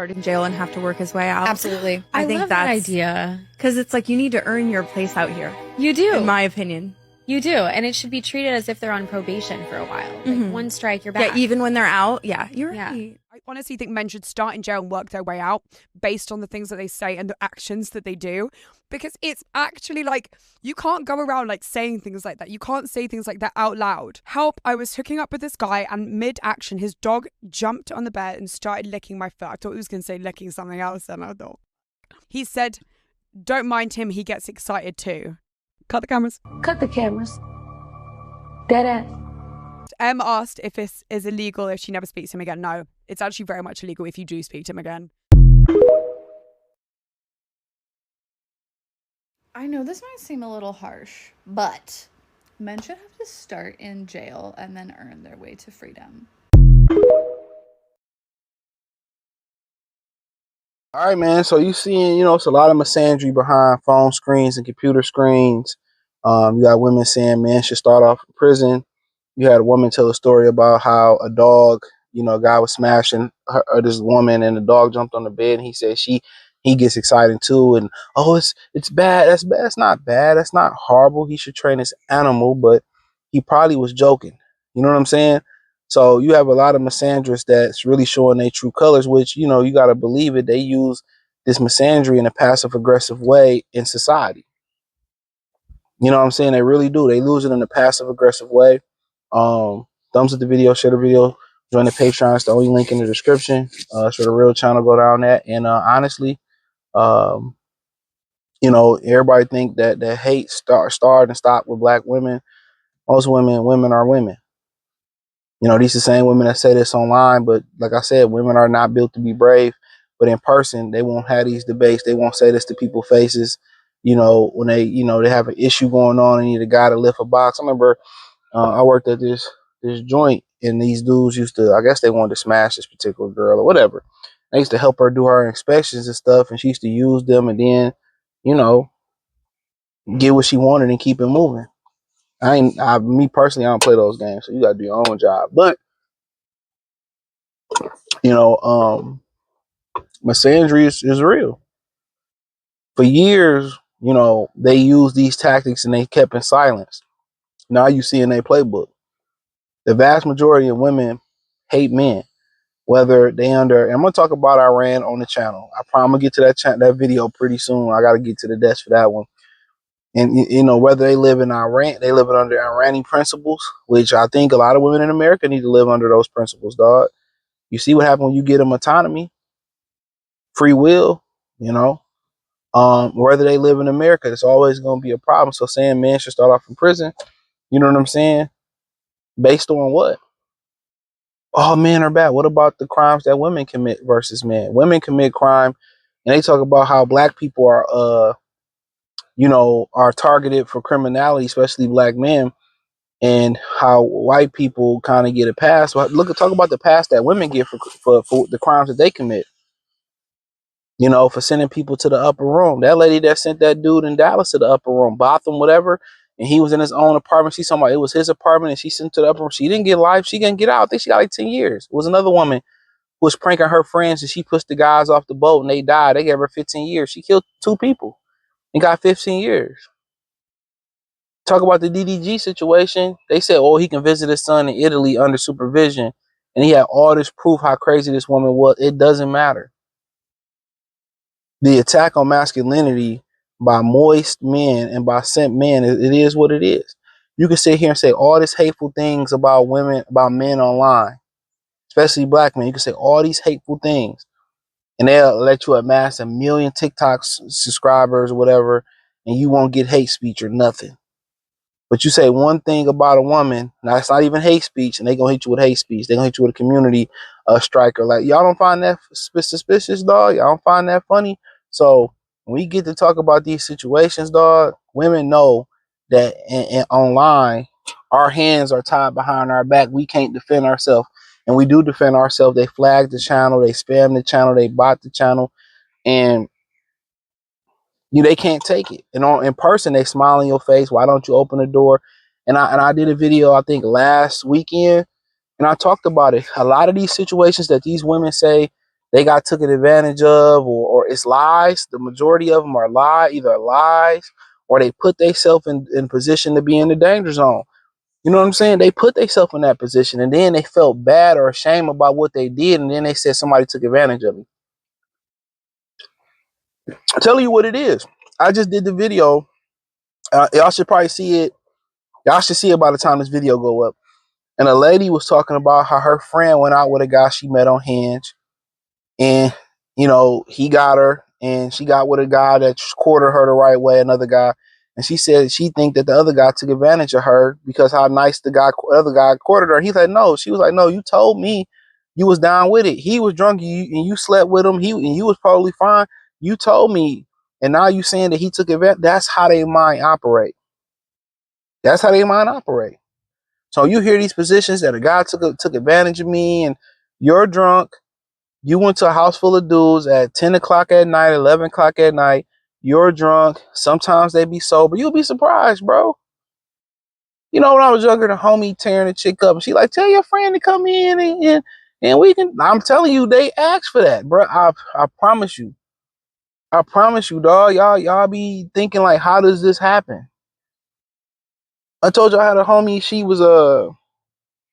start in jail and have to work his way out. Absolutely. I think love that idea. Because it's like you need to earn your place out here. You do. In my opinion. You do. And it should be treated as if they're on probation for a while. Like one strike, you're back. Yeah, even when they're out. Yeah, you're Yeah. right. I honestly think men should start in jail and work their way out based on the things that they say and the actions that they do. Because it's actually like, you can't go around like saying things like that. You can't say things like that out loud. Help, I was hooking up with this guy and mid-action, his dog jumped on the bed and started licking my foot. I thought he was going to say licking something else and I thought. He said, don't mind him, he gets excited too. Cut the cameras. Cut the cameras. Dead ass. Em asked if this is illegal if she never speaks to him again. No, it's actually very much illegal if you do speak to him again. I know this might seem a little harsh, but men should have to start in jail and then earn their way to freedom. All right, man. So you seeing, it's a lot of misandry behind phone screens and computer screens. You got women saying men should start off in prison. You had a woman tell a story about how a dog, a guy was smashing this woman and the dog jumped on the bed and he said he gets excited too. And, oh, it's bad. That's bad. That's not bad. That's not horrible. He should train this animal, but he probably was joking. You know what I'm saying? So you have a lot of misandrists that's really showing their true colors, which, you got to believe it. They use this misandry in a passive aggressive way in society. You know what I'm saying? They really do. They lose it in a passive aggressive way. Thumbs up the video, share the video, join the Patreon. It's the only link in the description. So the real channel, go down that. And honestly, everybody think that hate started and stopped with black women. Most women are women. These are the same women that say this online, but like I said, women are not built to be brave. But in person, they won't have these debates. They won't say this to people's faces. When they have an issue going on and need a guy to lift a box. I remember I worked at this joint and these dudes used to, I guess they wanted to smash this particular girl or whatever. I used to help her do her inspections and stuff, and she used to use them and then, get what she wanted and keep it moving. Me personally, I don't play those games, so you gotta do your own job. But misandry is real. For years, they used these tactics and they kept in silence. Now you see in their playbook. The vast majority of women hate men, whether they I'm gonna talk about Iran on the channel. I'm gonna get to that video pretty soon. I gotta get to the desk for that one. And whether they live in Iran, they live under Iranian principles, which I think a lot of women in America need to live under those principles, dog. You see what happens when you get them autonomy, free will, whether they live in America, it's always gonna be a problem. So saying men should start off in prison, you know what I'm saying? Based on what? All men are bad. What about the crimes that women commit versus men? Women commit crime, and they talk about how black people are targeted for criminality, especially black men, and how white people kind of get a pass. But talk about the pass that women get for the crimes that they commit. For sending people to the upper room. That lady that sent that dude in Dallas to the upper room, Botham, whatever, and he was in his own apartment. She's talking about it was his apartment, and she sent to the upper room. She didn't get life. She didn't get out. I think she got like 10 years. It was another woman who was pranking her friends, and she pushed the guys off the boat, and they died. They gave her 15 years. She killed 2 people and got 15 years. Talk about the DDG situation. They said, he can visit his son in Italy under supervision, and he had all this proof how crazy this woman was. It doesn't matter. The attack on masculinity by moist men and by sent men, it is what it is. You can sit here and say all these hateful things about women, about men online, especially black men. You can say all these hateful things, and they'll let you amass 1 million TikTok subscribers or whatever, and you won't get hate speech or nothing. But you say one thing about a woman, now it's not even hate speech, and they gonna hit you with hate speech. They gonna hit you with a community striker. Like, y'all don't find that suspicious, dog? Y'all don't find that funny? So when we get to talk about these situations, dog, women know that in online, our hands are tied behind our back. We can't defend ourselves. And we do defend ourselves. They flag the channel, they spam the channel, they bot the channel, and they can't take it. And in person, they smile in your face. Why don't you open the door? And I did a video, I think last weekend, and I talked about it. A lot of these situations that these women say they got taken advantage of, or it's lies. The majority of them are either lies, or they put themselves in position to be in the danger zone. You know what I'm saying? They put themselves in that position, and then they felt bad or ashamed about what they did, and then they said somebody took advantage of me. I'm telling you what it is. I just did the video. Y'all should probably see it. Y'all should see it by the time this video go up. And a lady was talking about how her friend went out with a guy she met on Hinge, and he got her, and she got with a guy that courted her the right way, another guy, and she said she think that the other guy took advantage of her because how nice the other guy courted her. He's like, no. She was like, no, you told me you was down with it. He was drunk, and you slept with him. And you was probably fine. You told me, and now you saying that he took advantage. That's how they mind operate. That's how they mind operate. So you hear these positions that a guy took advantage of me, and you're drunk. You went to a house full of dudes at 10 o'clock at night, 11 o'clock at night. You're drunk. Sometimes they be sober. You'll be surprised, bro. When I was younger, the homie tearing a chick up, and she like, tell your friend to come in and we can. I'm telling you, they asked for that, bro. I promise you. I promise you, dog. Y'all be thinking like, how does this happen? I told you I had a homie. She was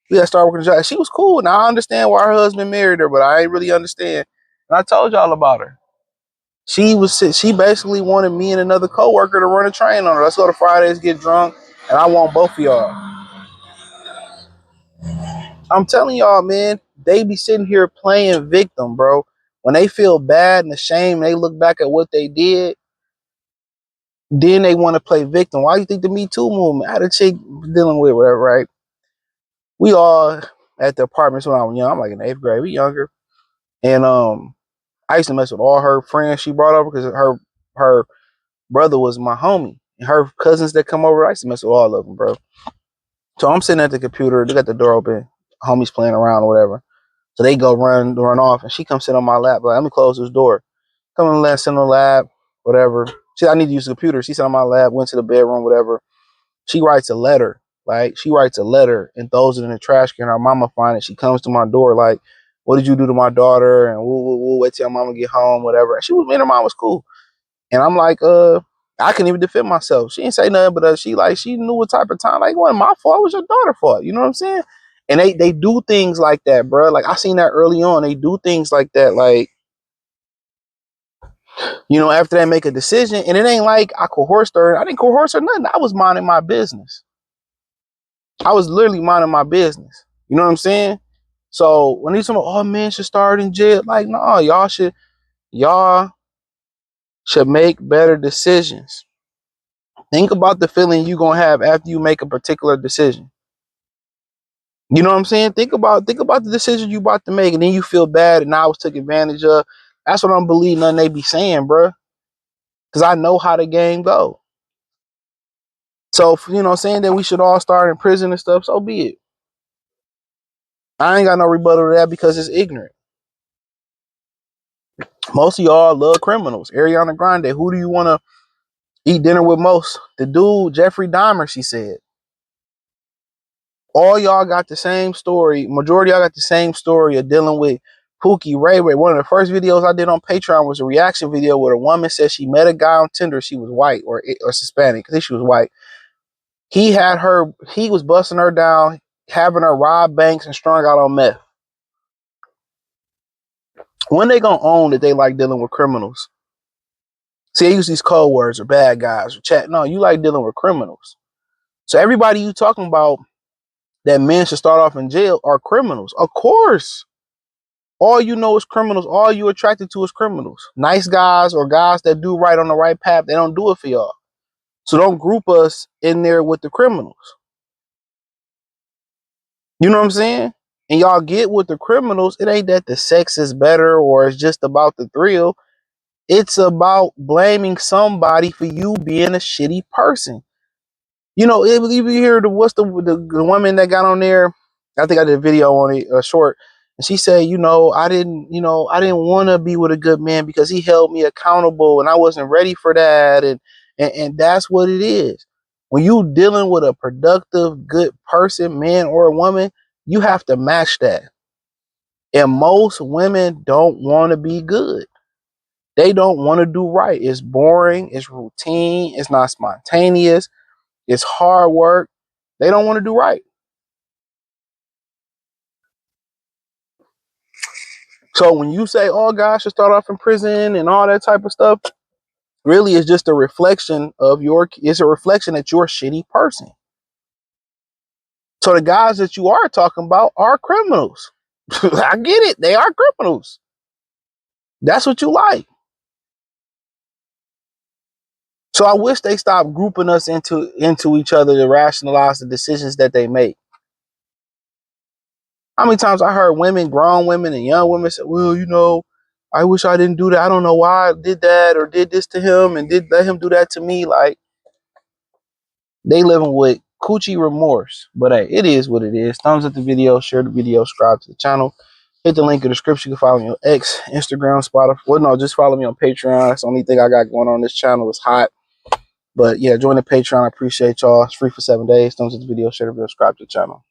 we had started working a job. She was cool. Now I understand why her husband married her, but I ain't really understand. And I told y'all about her. She basically wanted me and another coworker to run a train on her. Let's go to Fridays, get drunk, and I want both of y'all. I'm telling y'all, man, they be sitting here playing victim, bro. When they feel bad and ashamed, they look back at what they did, then they want to play victim. Why do you think the Me Too movement? I had a chick dealing with whatever, right? We all at the apartments when I was young. I'm like in 8th grade. We younger. And I used to mess with all her friends she brought over because her brother was my homie. And her cousins that come over, I used to mess with all of them, bro. So I'm sitting at the computer. They got the door open. Homies playing around or whatever. So they go run off, and she comes sit on my lap. Like, let me close this door. Come in the sit on the lap, whatever. She said, I need to use the computer. She sat on my lap, went to the bedroom, whatever. She writes a letter. Like, she writes a letter and throws it in the trash can. Her mama finds it. She comes to my door like, what did you do to my daughter? And we'll wait till mama get home, whatever. And me and her mom was cool. And I'm like, I couldn't even defend myself. She didn't say nothing, but she knew what type of time. Like, it wasn't my fault. It was your daughter's fault. You know what I'm saying? And they do things like that, bro. Like, I seen that early on. They do things like that. Like, after they make a decision, and it ain't like I coerced her. I didn't coerce her nothing. I was minding my business. I was literally minding my business. You know what I'm saying? So when these people, oh, men should start in jail. Like, no, y'all should make better decisions. Think about the feeling you're gonna have after you make a particular decision. You know what I'm saying? Think about the decision you about to make, and then you feel bad and now I was taken advantage of. That's what I'm believing nothing they be saying, bro. Because I know how the game go. So, saying that we should all start in prison and stuff, so be it. I ain't got no rebuttal to that because it's ignorant. Most of y'all love criminals. Ariana Grande, who do you want to eat dinner with most? The dude, Jeffrey Dahmer, she said. All y'all got the same story. Majority of y'all got the same story of dealing with Pookie Ray Ray. One of the first videos I did on Patreon was a reaction video where a woman said she met a guy on Tinder. She was white or Hispanic. I think she was white. He was busting her down, having her rob banks and strung out on meth. When they gonna own that they like dealing with criminals? See, they use these code words or bad guys or chat. No, you like dealing with criminals. So everybody you talking about that men should start off in jail are criminals. Of course. All you know is criminals. All you attracted to is criminals. Nice guys or guys that do right on the right path, they don't do it for y'all. So don't group us in there with the criminals. You know what I'm saying? And y'all get with the criminals, it ain't that the sex is better or it's just about the thrill. It's about blaming somebody for you being a shitty person. If you hear the woman that got on there, I think I did a video on it, short, and she said, I didn't want to be with a good man because he held me accountable and I wasn't ready for that. And that's what it is. When you dealing with a productive, good person, man or a woman, you have to match that. And most women don't want to be good. They don't want to do right. It's boring. It's routine. It's not spontaneous. It's hard work. They don't want to do right. So when you say, oh, guys should start off in prison and all that type of stuff, really it's just a reflection of it's a reflection that you're a shitty person. So the guys that you are talking about are criminals. I get it. They are criminals. That's what you like. So I wish they stopped grouping us into each other to rationalize the decisions that they make. How many times I heard women, grown women and young women say, well, you know, I wish I didn't do that. I don't know why I did that or did this to him and did let him do that to me. Like, they living with coochie remorse. But hey, it is what it is. Thumbs up the video, share the video, subscribe to the channel. Hit the link in the description. You can follow me on X, Instagram, Spotify. Well, no, just follow me on Patreon. That's the only thing I got going on this channel. It's hot. But yeah, join the Patreon. I appreciate y'all. It's free for 7 days. Thumbs up the video, share the video, subscribe to the channel.